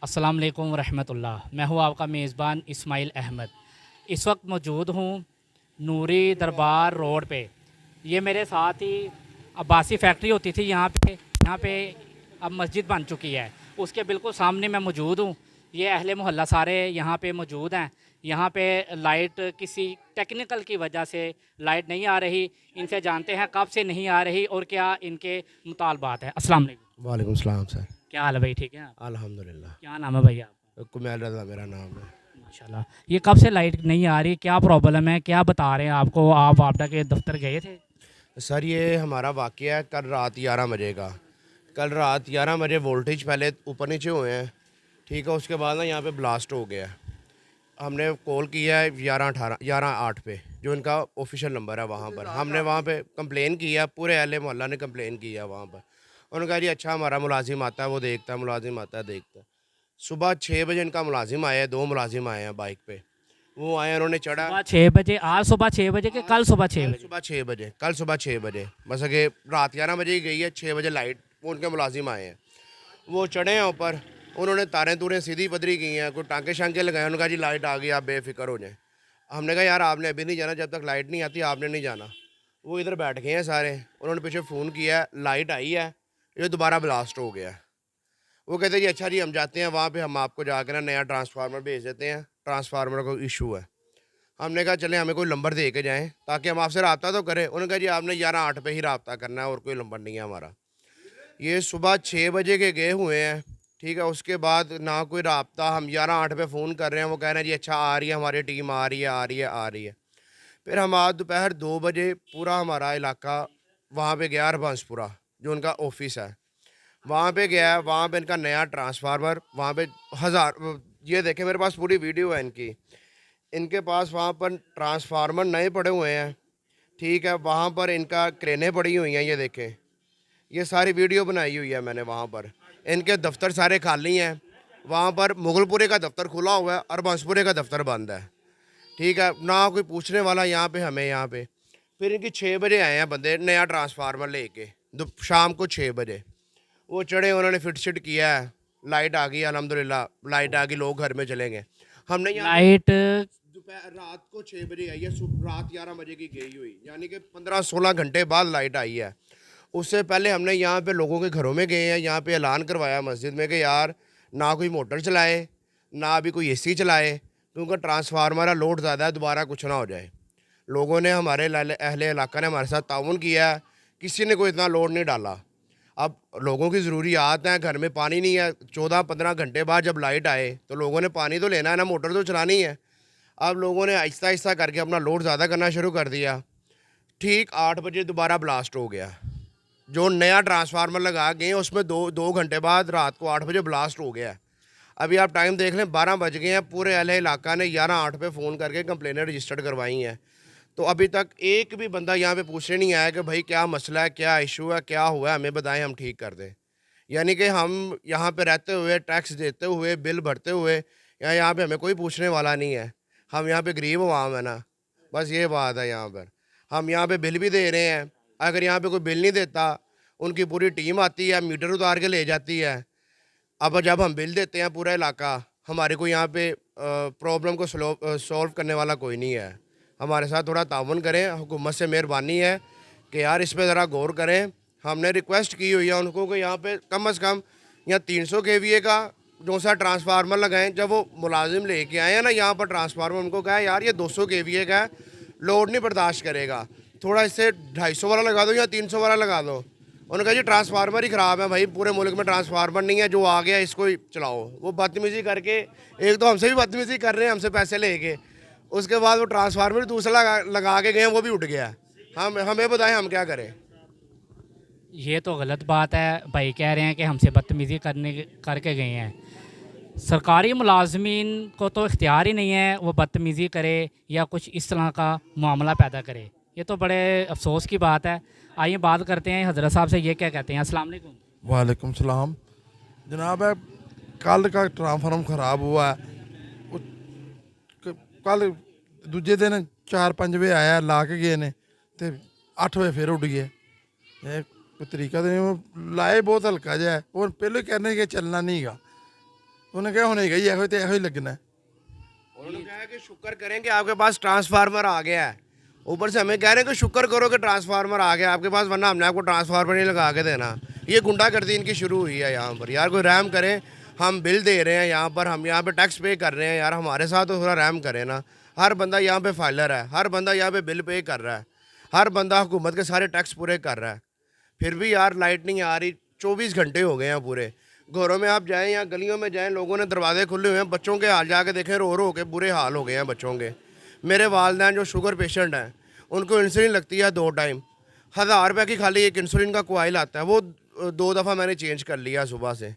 अस्सलाम वालेकुम रहमतुल्लाह। मैं हूँ आपका मेज़बान इस्माइल अहमद। इस वक्त मौजूद हूँ नूरी दरबार रोड पे। ये मेरे साथ ही अब्बासी फैक्ट्री होती थी यहाँ पे अब मस्जिद बन चुकी है। उसके बिल्कुल सामने मैं मौजूद हूँ। ये अहले मोहल्ला सारे यहाँ पे मौजूद हैं। यहाँ पे लाइट किसी टेक्निकल की वजह से लाइट नहीं आ रही। इनसे जानते हैं कब से नहीं आ रही और क्या इनके मुतालबात हैं। अस्सलाम वालेकुम। वालेकुम सलाम सर। क्या हाल है भाई, ठीक है आप? अल्हम्दुलिल्लाह। क्या नाम है भाई आपका? कुमैल रज़ा मेरा नाम है। माशाल्लाह। ये कब से लाइट नहीं आ रही, क्या प्रॉब्लम है, क्या बता रहे हैं आपको? आप आपदा के दफ्तर गए थे? सर ये हमारा वाक़या है कल रात 11 बजे का। कल रात 11 बजे वोल्टेज पहले ऊपर नीचे हुए हैं, ठीक है। उसके बाद ना यहाँ पे ब्लास्ट हो गया। हमने कॉल किया है 11:08 पे, जो इनका ऑफिशियल नंबर है। वहाँ पर हमने वहाँ पे कंप्लेन किया, पूरे अहले मोहल्ला ने कंप्लेन किया वहाँ पर। उन्होंने कहा जी अच्छा हमारा मुलाजिम आता है, वो देखता है, मुलाजिम आता है देखता है। सुबह 6 बजे इनका मुलाजिम आया है, 2 मुलाजिम आए हैं बाइक पे। वो आए, उन्होंने चढ़ा। सुबह 6 बजे? आज सुबह 6 बजे के कल सुबह 6 कल बजे सुबह 6 बजे, कल सुबह 6 बजे, बस कि रात 11 बजे ही गई है, 6 बजे लाइट। वो उनके मुलाजिम आए हैं, वो चढ़े हैं ऊपर। उन्होंने तारें तूरें सीधी पदरी की हैं, कोई टाँके शांके लगाए। उन्होंने कहा जी लाइट आ गई, आप बेफिक्र हो जाएं। हमने कहा यार आपने अभी नहीं जाना, जब तक लाइट नहीं आती आपने नहीं जाना। वो इधर बैठ गए हैं सारे। उन्होंने पीछे फ़ोन किया, लाइट आई है, ये दोबारा ब्लास्ट हो गया। वो कहते हैं जी अच्छा जी हम जाते हैं वहाँ पे, हम आपको जाकर ना नया ट्रांसफार्मर भेज देते हैं, ट्रांसफार्मर का इशू है। हमने कहा चले हमें कोई नंबर दे के जाएँ ताकि हम आपसे रब्ता तो करें। उन्होंने कहा जी आपने 11:08 पे ही रब्ता करना है और कोई नंबर नहीं है हमारा। ये सुबह 6 बजे के गए हुए हैं, ठीक है। उसके बाद ना कोई रब्ता, हम 11:08 पे फ़ोन कर रहे हैं, वो कह रहे हैं जी अच्छा आ रही है हमारी टीम, आ रही है आ रही है आ रही है। फिर हम आज दोपहर 2 बजे पूरा हमारा इलाका वहाँ पे गया, हरबंसपुरा जो उनका ऑफिस है वहाँ पे गया। वहाँ पे इनका नया ट्रांसफार्मर, वहाँ पे ये देखें मेरे पास पूरी वीडियो है इनकी। इनके पास वहाँ पर ट्रांसफार्मर नए पड़े हुए हैं, ठीक है। वहाँ पर इनका क्रेनें पड़ी हुई हैं, ये देखें, ये सारी वीडियो बनाई हुई है मैंने। वहाँ पर इनके दफ्तर सारे खाली हैं। वहाँ पर मुगलपुरे का दफ्तर खुला हुआ है और बांसपुरे का दफ्तर बंद है, ठीक है। ना कोई पूछने वाला यहाँ पे हमें यहाँ पे। फिर इनकी 6 बजे आए हैं बंदे नया ट्रांसफार्मर लेके, शाम को 6 बजे वो चढ़े, उन्होंने फिट शिट किया है। लाइट आ गई, अल्हम्दुलिल्लाह लाइट आ गई, लोग घर में चले गए। हमने यहाँ पे लाइट दोपहर रात को 6 बजे आई है, रात 11 बजे की गई हुई, यानी कि 15-16 घंटे बाद लाइट आई है। उससे पहले हमने यहाँ पे लोगों के घरों में गए हैं, यहाँ पे ऐलान करवाया मस्जिद में कि यार ना कोई मोटर चलाए, ना अभी कोई एसी चलाए, क्योंकि ट्रांसफार्मर का लोड ज़्यादा है, दोबारा कुछ ना हो जाए। लोगों ने, हमारे अहले इलाका ने हमारे साथ ताउन किया, किसी ने कोई इतना लोड नहीं डाला। अब लोगों की ज़रूरियात हैं, घर में पानी नहीं है, 14-15 घंटे बाद जब लाइट आए तो लोगों ने पानी तो लेना है ना, मोटर तो चलानी है। अब लोगों ने आहिस्ता आहिस्ता करके अपना लोड ज़्यादा करना शुरू कर दिया। ठीक 8 बजे दोबारा ब्लास्ट हो गया। जो नया ट्रांसफार्मर लगा गए उसमें दो दो घंटे बाद रात को 8 बजे ब्लास्ट हो गया। अभी आप टाइम देख लें, 12 बज गए हैं। पूरे अहले इलाका ने 11:08 पे फ़ोन करके कंप्लेनें रजिस्टर्ड करवाई हैं। तो अभी तक एक भी बंदा यहाँ पे पूछने नहीं आया कि भाई क्या मसला है, क्या इशू है, क्या हुआ है, हमें बताएं, हम ठीक कर दें। यानी कि हम यहाँ पे रहते हुए, टैक्स देते हुए, बिल भरते हुए, यहाँ पे हमें कोई पूछने वाला नहीं है। हम यहाँ पे गरीब अवाम है ना, बस ये बात है। यहाँ पर हम यहाँ पे बिल भी दे रहे हैं, अगर यहाँ पे कोई बिल नहीं देता, उनकी पूरी टीम आती है, मीटर उतार के ले जाती है। अब जब हम बिल देते हैं पूरा इलाका, हमारे को यहाँ पे प्रॉब्लम को सॉल्व करने वाला कोई नहीं है। हमारे साथ थोड़ा ताउन करें, हुकूमत से मेहरबानी है कि यार इस पर ज़रा गौर करें। हमने रिक्वेस्ट की हुई है उनको कि यहाँ पे कम से कम यहाँ 300 केवीए का जो सा ट्रांसफार्मर लगाएं। जब वो मुलाजिम लेके आए हैं ना यहाँ पर ट्रांसफार्मर, उनको कहा यार ये 200 केवीए का है, लोड नहीं बर्दाश्त करेगा, थोड़ा इससे 250 वाला लगा दो या 300 वाला लगा दो। उन्होंने कहा जी ट्रांसफार्मर ही ख़राब है भाई, पूरे मुल्क में ट्रांसफार्मर नहीं है, जो आ गया इसको ही चलाओ। वो बदतमीज़ी करके, एक तो हमसे भी बदतमीज़ी कर रहे हैं, हमसे पैसे लेके, उसके बाद वो ट्रांसफार्मर दूसरा लगा के गए, वो भी उठ गया। हमें बताएं हम क्या करें। ये तो गलत बात है। भाई कह रहे हैं कि हमसे बदतमीज़ी करके गए हैं। सरकारी मुलाजमीन को तो इख्तियार ही नहीं है वो बदतमीज़ी करे या कुछ इस तरह का मामला पैदा करे। ये तो बड़े अफसोस की बात है। आइए बात करते हैं हज़रत साहब से, ये क्या कहते हैं। अस्सलाम वालेकुम। वालेकुम सलाम जनाब। है कल का ट्रांसफार्मर ख़राब हुआ है। उस- कल दूजे दिन 4-5 बजे आया, ला के गए ने, तो 8 बजे फिर उड़ गया। ये कोई तरीका तो नहीं, वो लाए बहुत हल्का जहा है, और पहले कहने के चलना नहीं गा। ਉਹਨੇ ਕਿਹਾ ਹੁਣੇ ਗਈ ਇਹੋ ਤੇ ਇਹੋ ਹੀ ਲੱਗਣਾ। उन्होंने कहा कि शुक्र करें कि आपके पास ट्रांसफार्मर आ गया है, ऊपर से हमें कह रहे हैं कि शुक्र करो कि ट्रांसफार्मर आ गया आपके पास, वरना हमने आपको ट्रांसफार्मर नहीं लगा के देना। ये गुंडागर्दी इनकी शुरू हुई है यहाँ पर। यार कोई रहम करें, हम बिल दे रहे हैं यहाँ पर, हम यहाँ पे टैक्स पे कर रहे हैं, यार हमारे साथ तो थोड़ा रहम करें ना। हर बंदा यहाँ पे फाइलर है, हर बंदा यहाँ पे बिल पे कर रहा है, हर बंदा हुकूमत के सारे टैक्स पूरे कर रहा है, फिर भी यार लाइट नहीं आ रही। 24 घंटे हो गए हैं पूरे। घरों में आप जाएं या गलियों में जाएं, लोगों ने दरवाजे खुले हुए हैं, बच्चों के हाल जाके देखें, रो रो के बुरे हाल हो गए हैं बच्चों के। मेरे वालदैन जो शुगर पेशेंट हैं, उनको इंसुलिन लगती है 2 टाइम, 1000 रुपये की खाली एक इंसुलिन का कोयल आता है, वो 2 दफ़ा मैंने चेंज कर लिया सुबह से।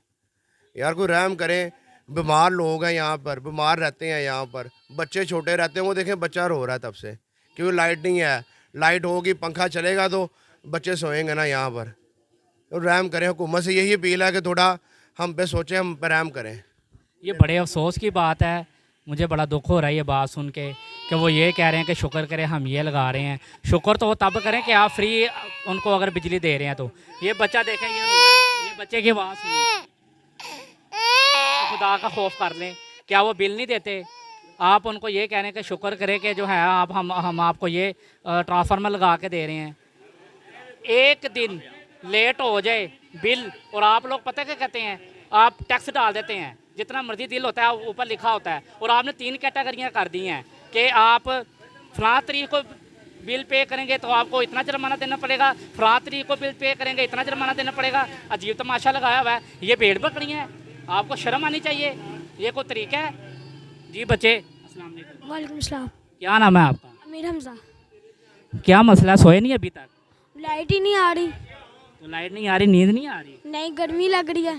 यार कोई रहम करें, बीमार लोग हैं यहाँ पर, बीमार रहते हैं यहाँ पर, बच्चे छोटे रहते हैं, वो देखें बच्चा रो रहा है तब से, क्योंकि लाइट नहीं है। लाइट होगी, पंखा चलेगा तो बच्चे सोएंगे ना यहाँ पर। तो रहम करें, हुकूमत से यही अपील है कि थोड़ा हम पे सोचें, हम पे रहम करें। ये बड़े अफसोस की बात है, मुझे बड़ा दुख हो रहा है ये बात सुन के कि वो ये कह रहे हैं कि शुक्र करें हम ये लगा रहे हैं। शुक्र तो वो तब करें कि आप फ्री उनको अगर बिजली दे रहे हैं तो। ये बच्चा देखें, ये बच्चे की आवाज़ सुनिए, तो खुदा का खौफ कर लें। क्या वो बिल नहीं देते? आप उनको ये कह रहे हैं कि शुक्र करें कि जो है आप हम आपको ये ट्रांसफार्मर लगा के दे रहे हैं। एक दिन लेट हो जाए बिल, और आप लोग पता क्या कहते हैं, आप टैक्स डाल देते हैं, जितना मर्जी बिल होता है ऊपर लिखा होता है, और आपने 3 कैटेगरियाँ कर दी हैं कि आप फलां तारीख को बिल पे करेंगे तो आपको इतना जुर्माना देना पड़ेगा, फलां तारीख को बिल पे करेंगे इतना जुर्माना देना पड़ेगा। अजीब तमाशा लगाया हुआ है, ये भेड़ बकरी है, आपको शर्म आनी चाहिए। ये कोई तरीका है? जी बच्चे, अस्सलाम वालेकुम। वालेकुम सलाम। क्या नाम है आपका? अमीर हमजा। क्या मसला, सोए नहीं अभी तक? लाइट ही नहीं आ रही। तो लाइट नहीं आ रही, नींद नहीं आ रही? नहीं, गर्मी लग रही है।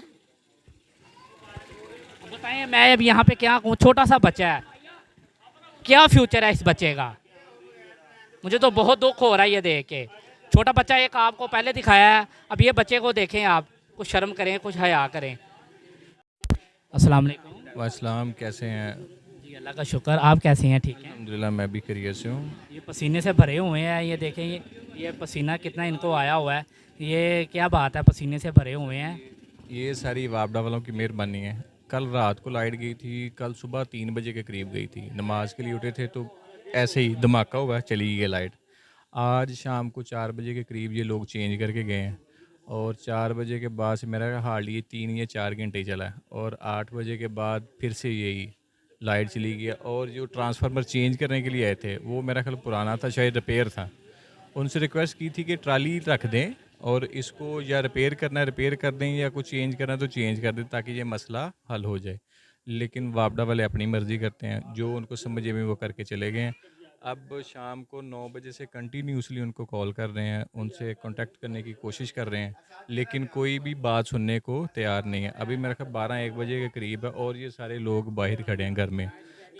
बताएं, मैं अब यहाँ पे क्या कहूँ, छोटा सा बच्चा है, क्या फ्यूचर है इस बच्चे का? मुझे तो बहुत दुख हो रहा है ये देख के। छोटा बच्चा एक आपको पहले दिखाया है, अब ये बच्चे को देखें आप, कुछ शर्म करें, कुछ हया करें। अस्सलाम वालेकुम। वासलाम, कैसे हैं? जी अल्लाह का शुक्र, आप कैसे हैं? ठीक हैं? अल्हम्दुलिल्लाह, मैं भी खैरियत से हूँ। ये पसीने से भरे हुए हैं, ये देखें, ये पसीना कितना इनको आया हुआ है, ये क्या बात है, पसीने से भरे हुए हैं। ये सारी वापडा वालों की मेहरबानी है। कल रात को लाइट गई थी, कल सुबह 3 बजे के करीब गई थी, नमाज के लिए उठे थे तो ऐसे ही धमाका हुआ, चली गई लाइट। आज शाम को 4 बजे के करीब ये लोग चेंज करके गए हैं, और 4 बजे के बाद से मेरा हार्डली 3 या 4 घंटे चला है, और 8 बजे के बाद फिर से यही लाइट चली गई। और जो ट्रांसफार्मर चेंज करने के लिए आए थे वो मेरा ख्याल पुराना था, शायद रिपेयर था। उनसे रिक्वेस्ट की थी कि ट्राली रख दें और इसको या रिपेयर करना है रिपेयर कर दें, या कुछ चेंज करना है तो चेंज कर दें, ताकि ये मसला हल हो जाए। लेकिन वापडा वाले अपनी मर्ज़ी करते हैं, जो उनको समझे में वो करके चले गए हैं। अब शाम को 9 बजे से कंटिन्यूसली उनको कॉल कर रहे हैं, उनसे कांटेक्ट करने की कोशिश कर रहे हैं, लेकिन कोई भी बात सुनने को तैयार नहीं है। अभी मेरा ख्याल 12-1 बजे के करीब है, और ये सारे लोग बाहर खड़े हैं, घर में,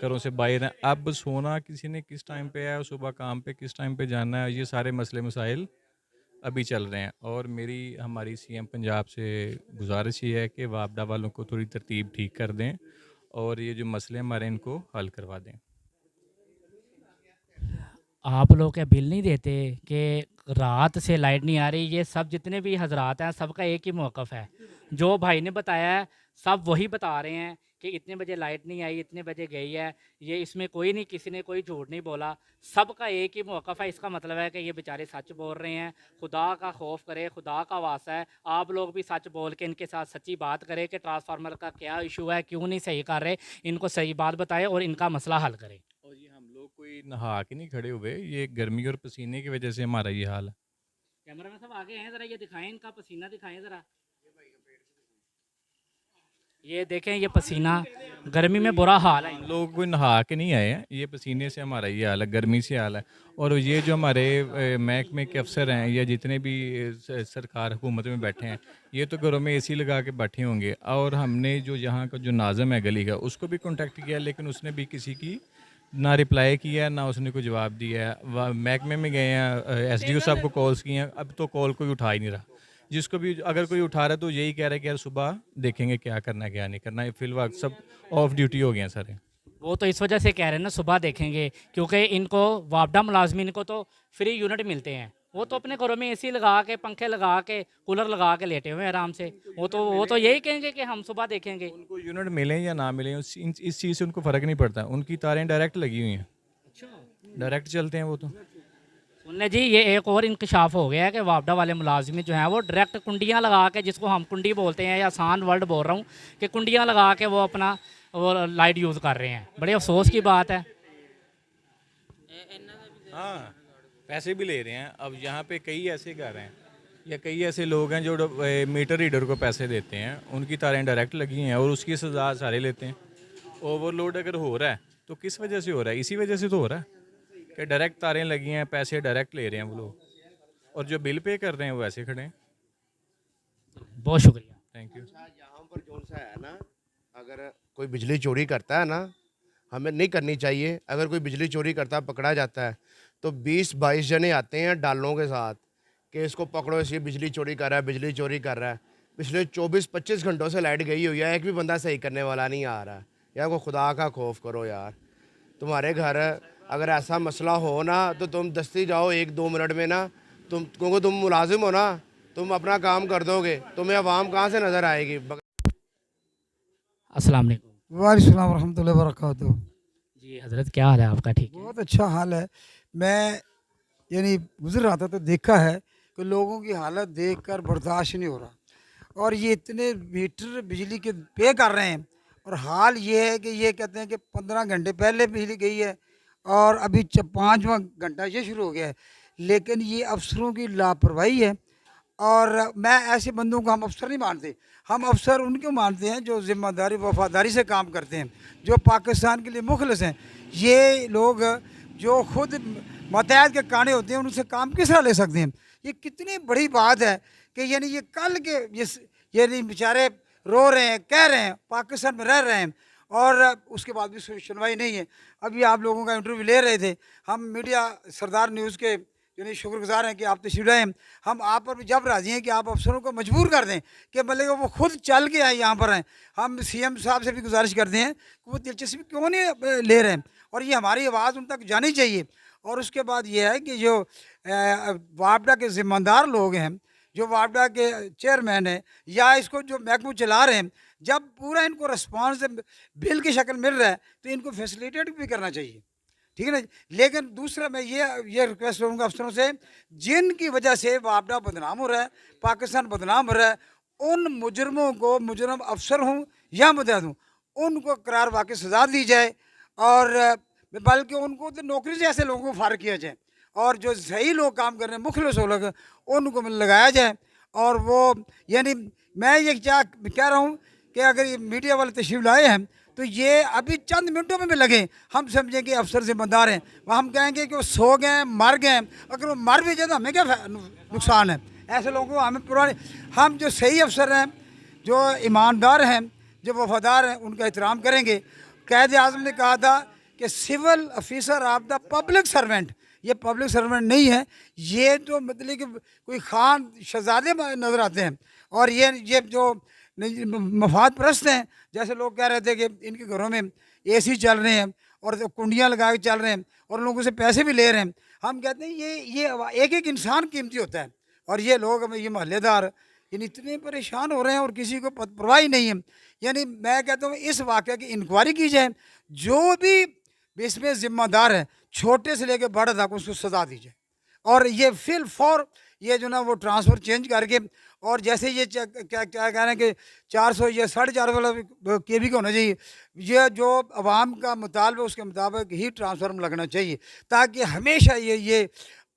घरों से बाहर हैं। अब सोना किसी ने किस टाइम पे है, सुबह काम पे किस टाइम पे जाना है, ये सारे मसले मसाइल अभी चल रहे हैं। और हमारी सीएम पंजाब से गुजारिश ये है कि वापडा वालों को थोड़ी तरतीब ठीक कर दें, और ये जो मसले हमारे इनको हल करवा दें। आप लोग क्या बिल नहीं देते कि रात से लाइट नहीं आ रही? ये सब जितने भी हजरात हैं, सबका एक ही मौक़िफ़ है, जो भाई ने बताया है सब वही बता रहे हैं कि इतने बजे लाइट नहीं आई, इतने बजे गई है। ये इसमें कोई नहीं, किसी ने कोई झूठ नहीं बोला, सबका एक ही मौक़िफ़ है। इसका मतलब है कि ये बेचारे सच बोल रहे हैं। खुदा का खौफ करें, खुदा का वास्ता है, आप लोग भी सच बोल के इनके साथ सच्ची बात करें कि ट्रांसफार्मर का क्या इशू है, क्यों नहीं सही कर रहे, इनको सही बात बताएं और इनका मसला हल करें। और ये हम लोग कोई नहा के नहीं खड़े हुए, ये गर्मी और पसीने की वजह से हमारा ये हाल है। कैमरा में सब आगे हैं, ज़रा ये दिखाएं, इनका पसीना दिखाएं ज़रा। ये देखें, ये पसीना, गर्मी में बुरा हाल है। हम लोग कोई नहा के नहीं आए हैं, ये पसीने से हमारा ये हाल है, गर्मी से हाल है। और ये जो हमारे महकमे के अफसर हैं या जितने भी सरकार हुकूमत में बैठे हैं, ये तो घरों में एसी लगा के बैठे होंगे। और हमने जो यहाँ का जो नाज़म है गली का, उसको भी कॉन्टेक्ट किया, लेकिन उसने भी किसी की ना रिप्लाई किया, ना उसने कोई जवाब दिया है। महकमे में गए हैं, एसडीओ साहब को कॉल्स किए हैं, अब तो कॉल कोई उठा ही नहीं रहा। जिसको भी अगर कोई उठा रहा है तो यही कह रहा है कि यार सुबह देखेंगे क्या करना है क्या नहीं करना है। फिलहाल सब ऑफ ड्यूटी हो गए हैं सारे। वो तो इस वजह से कह रहे हैं ना सुबह देखेंगे, क्योंकि इनको वापडा मुलाजमीन को तो फ्री यूनिट मिलते हैं, वो तो अपने घरों में एसी लगा के, पंखे लगा के, कूलर लगा के लेटे हुए हैं आराम से। वो तो यही कहेंगे कि हम सुबह देखेंगे। उनको यूनिट मिले या ना मिले इस चीज़ से उनको फ़र्क नहीं पड़ता, उनकी तारें डायरेक्ट लगी हुई हैं, डायरेक्ट चलते हैं वो तो। सुनने जी, ये एक और इंकशाफ हो गया है कि वापडा वाले मुलाजिम जो हैं वो डायरेक्ट कुंडियाँ लगा के, जिसको हम कुंडी बोलते हैं या आसान वर्ड बोल रहा हूँ, कि कुंडियाँ लगा के वो अपना वो लाइट यूज़ कर रहे हैं। बड़े अफसोस की बात है। हाँ, पैसे भी ले रहे हैं। अब यहाँ पे कई ऐसे घर हैं या कई ऐसे लोग हैं जो मीटर रीडर को पैसे देते हैं, उनकी तारें डायरेक्ट लगी हैं और उसकी सजा सारे लेते हैं। ओवरलोड अगर हो रहा है तो किस वजह से हो रहा है? इसी वजह से तो हो रहा है कि डायरेक्ट तारें लगी हैं, पैसे डायरेक्ट ले रहे हैं वो लोग, और जो बिल पे कर रहे हैं वो ऐसे खड़े हैं। बहुत शुक्रिया। Thank you. यहाँ पर जो सा है ना, अगर कोई बिजली चोरी करता है ना, हमें नहीं करनी चाहिए। अगर कोई बिजली चोरी करता है, पकड़ा जाता है, तो 20-22 जने आते हैं डालों के साथ कि इसको पकड़ो, इसकी बिजली चोरी कर रहा है, बिजली चोरी कर रहा है। पिछले 24-25 घंटों से लाइट गई हुई है, एक भी बंदा सही करने वाला नहीं आ रहा। यार को खुदा का खौफ करो यार। तुम्हारे घर अगर ऐसा मसला हो ना, तो तुम दस्ती जाओ 1-2 मिनट में ना, क्योंकि तुम मुलाजिम हो ना, तुम अपना काम कर दोगे, तुम्हें आवाम कहाँ से नज़र आएगी। अस्सलाम वालेकुम। वालेकुम रहमतुल्लाहि व बरकातुहू। जी हज़रत, क्या हाल है आपका? ठीक है। बहुत अच्छा हाल है। मैं यानी गुजर रहा था तो देखा है कि लोगों की हालत देखकर बर्दाश्त नहीं हो रहा, और ये इतने मीटर बिजली के पे कर रहे हैं, और हाल ये है कि ये कहते हैं कि 15 घंटे पहले बिजली गई है और अभी 5वां घंटा ये शुरू हो गया है। लेकिन ये अफसरों की लापरवाही है, और मैं ऐसे बंदों को हम अफसर नहीं मानते। हम अफसर उनको मानते हैं जो ज़िम्मेदारी वफादारी से काम करते हैं, जो पाकिस्तान के लिए मुखलिस हैं। ये लोग जो खुद मतहत के काने होते हैं, उनसे काम किस तरह ले सकते हैं? ये कितनी बड़ी बात है कि यानी ये कल के यानी बेचारे रो रहे हैं, कह रहे हैं, पाकिस्तान में रह रहे हैं, और उसके बाद भी सुनवाई नहीं है। अभी आप लोगों का इंटरव्यू ले रहे थे, हम मीडिया सरदार न्यूज़ के यानी शुक्रगुजार हैं कि आप तशरीफ लाए। हम आप पर भी जब राज़ी हैं कि आप अफसरों को मजबूर कर दें कि मतलब वो खुद चल के आए यहाँ पर आएँ। हम CM साहब से भी गुजारिश करते हैं कि वो दिलचस्पी क्यों नहीं ले रहे हैं, और ये हमारी आवाज़ उन तक जानी चाहिए। और उसके बाद ये है कि जो वापडा के ज़िम्मेदार लोग हैं, जो वापडा के चेयरमैन हैं या इसको जो महकमू चला रहे हैं, जब पूरा इनको रिस्पॉन्स बिल की शक्ल मिल रहा है तो इनको फैसिलिटेट भी करना चाहिए, ठीक है ना। लेकिन दूसरा मैं ये रिक्वेस्ट करूँगा अफसरों से, जिनकी वजह से वापडा बदनाम हो रहा है, पाकिस्तान बदनाम हो रहा है, उन मुजरमों को, मुजरम अफसर हूँ या मुतहद हूँ, उनको करार वाकई सजा दी जाए, और बल्कि उनको तो नौकरी से ऐसे लोगों को फारिग किया जाए, और जो सही लोग काम कर रहे हैं, मुखलिस लोग, उनको लगाया जाए। और वो यानी मैं ये क्या कह रहा हूँ कि अगर ये मीडिया वाले तशरीफ लाए हैं तो ये अभी चंद मिनटों में भी लगे, हम समझेंगे अफसर ज़िम्मेदार हैं, वह हम कहेंगे कि वो सो गए, मर गए। अगर वो मर भी जाए तो हमें क्या नुकसान है? ऐसे लोगों को हमें पुराने, हम जो सही अफसर हैं, जो ईमानदार हैं, जो वफादार हैं, उनका एहतराम करेंगे। कायद आज़म ने कहा था कि civil officer of the public servant, ये पब्लिक सर्वेंट नहीं है, ये तो मतलब कि कोई खान शहजादे नज़र आते हैं, और ये जो मफाद परस्त हैं। जैसे लोग कह रहे थे कि इनके घरों में AC चल रहे हैं और कुंडियाँ लगा के चल रहे हैं और लोगों से पैसे भी ले रहे हैं। हम कहते हैं ये एक एक इंसान कीमती होता है, और ये लोग, ये महल्लेदार यानी इतने परेशान हो रहे हैं और किसी को परवाह ही नहीं है। यानी मैं कहता हूँ इस वाक़े की इंक्वायरी की जाए, जो भी इसमें ज़िम्मेदार है, छोटे से लेकर बड़े तक, उसको सजा दी जाए। और ये फिल फॉर ये जो ना वो ट्रांसफ़र चेंज करके, और जैसे ये क्या कह रहे हैं कि 400 या 450 वाला KB का होना चाहिए, ये जो अवाम का मुतालबा उसके मुताबिक ही ट्रांसफार्म लगना चाहिए, ताकि हमेशा ये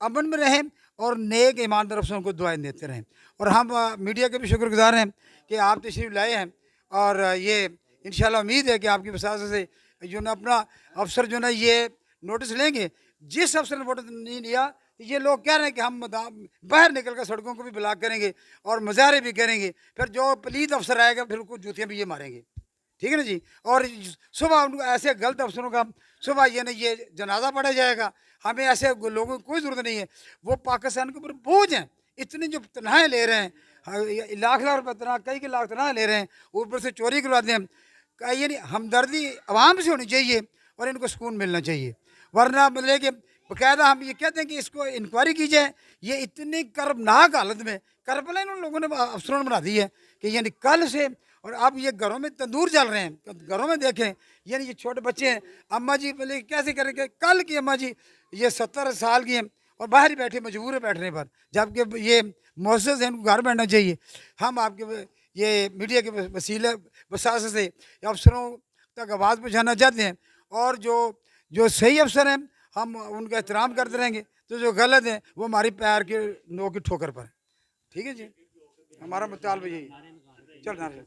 अमन में रहें और नेक ईमानदार अफसरों को दुआएं देते रहें। और हम मीडिया के भी शुक्रगुजार हैं कि आप तशरीफ़ लाए हैं, और ये इंशाल्लाह उम्मीद है कि आपकी वसात से जो ना अपना अफसर जो ना ये नोटिस लेंगे। जिस अफसर ने नोटिस नहीं लिया, ये लोग कह रहे हैं कि हम बाहर निकल कर सड़कों को भी ब्लॉक करेंगे और मुजाहरे भी करेंगे, फिर जो पलीद अफसर आएगा फिर उसको जूतियाँ भी ये मारेंगे, ठीक है ना जी। और सुबह उनको ऐसे गलत अफसरों का सुबह ये जनाजा पढ़ा जाएगा। हमें ऐसे लोगों की कोई ज़रूरत नहीं है, वो पाकिस्तान के ऊपर बोझ हैं। इतनी जो तनख्वाहें ले रहे हैं, लाख रुपये तनख्वाह, कई लाख तनख्वाह ले रहे हैं, ऊपर से चोरी करवाते हैं। यानी हमदर्दी आवाम से होनी चाहिए और इनको सुकून मिलना चाहिए, वरना मतलब कि बाकायदा हम ये कहते हैं कि इसको इंक्वायरी की जाए। ये इतनी कर्मनाक हालत में करपलाइन उन लोगों ने अफसरों ने बना दी है कि यानी कल से, और अब ये घरों में तंदूर चल रहे हैं, घरों में देखें यानी ये छोटे बच्चे हैं, अम्मा जी बोले कैसे करेंगे, कल की अम्मा जी ये 70 साल की हैं और बाहर ही बैठे, मजबूर है बैठने पर, जबकि ये मुअस्सस है, इनको घर बैठना चाहिए। हम आपके ये मीडिया के वसीले वसासे से अफसरों तक आवाज़ पहुँचाना चाहते हैं, और जो सही अफसर हैं हम उनका एहतराम करते रहेंगे, तो जो गलत है वो हमारी पैर के नोक की ठोकर पर है। ठीक है जी, हमारा मुतालबा यही है। चल नारे।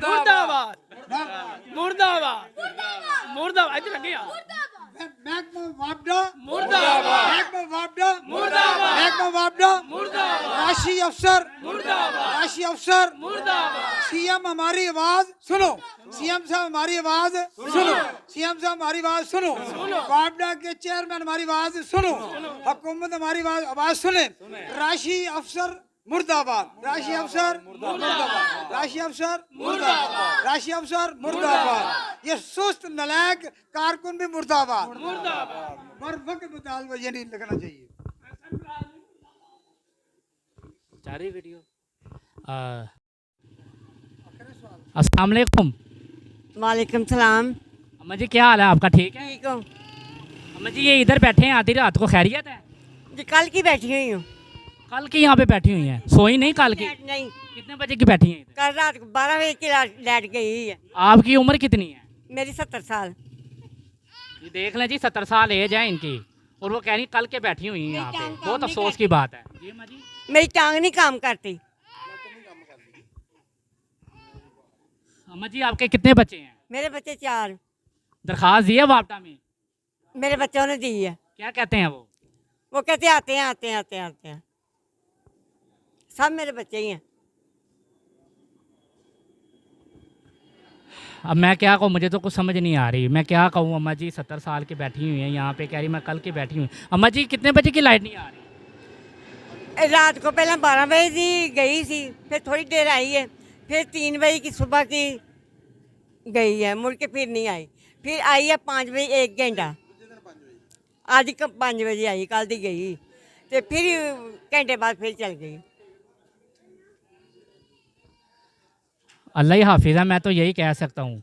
मुर्दाबाद मुर्दाबाद मुर्दाबाद इधर लगे यार महकमा वापडा मुर्दाबाद महकमा वापडा मुर्दाबाद महकमा वापडा मुर्दाबाद राशि अफसर मुर्दाबाद राशि अफसर मुर्दाबाद सीएम हमारी आवाज सुनो, सीएम साहब हमारी आवाज सुनो, सीएम साहब हमारी आवाज सुनो, वापडा के चेयरमैन हमारी आवाज सुनो, हुकूमत हमारी आवाज सुने। राशि अफसर मुर्दाबाद, राशि अफसर मुर्दाबाद, राशि अफसर मुर्दाबाद, राशि अफसर मुर्दाबाद। ये सुस्त नलायक कारकुन भी मुर्दाबाद मुर्दाबाद। बर्फ मुतालबा ये नहीं लगना चाहिए। जा रही वीडियो। अस्सलाम वालेकुम। वालेकुम सलाम। अम्मा जी क्या हाल है आपका, ठीक है? ठीक हो अम्मा जी ये इधर बैठे हैं आधी रात को, खैरियत है? जी? कल की बैठी हुई हूँ। कल की यहाँ पे बैठी हुई हैं, सोई नहीं कल की? नहीं, कितने बजे की बैठी हैं इधर? कल रात को 12 बजे की लाइट गई है। आपकी उम्र कितनी है? मेरी 70 साल। ये देख लें जी, 70 साल एज है इनकी, और वो कह रही कल के बैठी हुई हैं यहाँ पे। टांग काम बहुत नहीं अफसोस की बात है जी अम्मा जी। मेरी टांग नहीं काम करती। अम्मा जी आपके कितने बच्चे हैं? मेरे बच्चे 4। दरखास्त दी है वापटा में? मेरे बच्चों ने दी है। क्या कहते हैं वो? वो कहते आते हैं आते हैं आते हैं आते हैं। सब मेरे बच्चे ही हैं। अब मैं क्या कहूँ, मुझे तो कुछ समझ नहीं आ रही। मैं क्या कहूँ अम्मा जी, 70 साल की बैठी हुई हैं यहाँ पे, कह रही मैं कल की बैठी हुई। अम्मा जी कितने बजे की लाइट नहीं आ रही? रात को पहले 12 बजे की गई थी, फिर थोड़ी देर आई है, फिर 3 बजे की सुबह की गई है, मुड़ के फिर नहीं आई, फिर आई है 5 बजे 1 घंटा। आज 5 बजे आई, कल दी गई, तो फिर घंटे बाद फिर चल गई। अल्लाह ही हाफिज़ है, मैं तो यही कह सकता हूँ।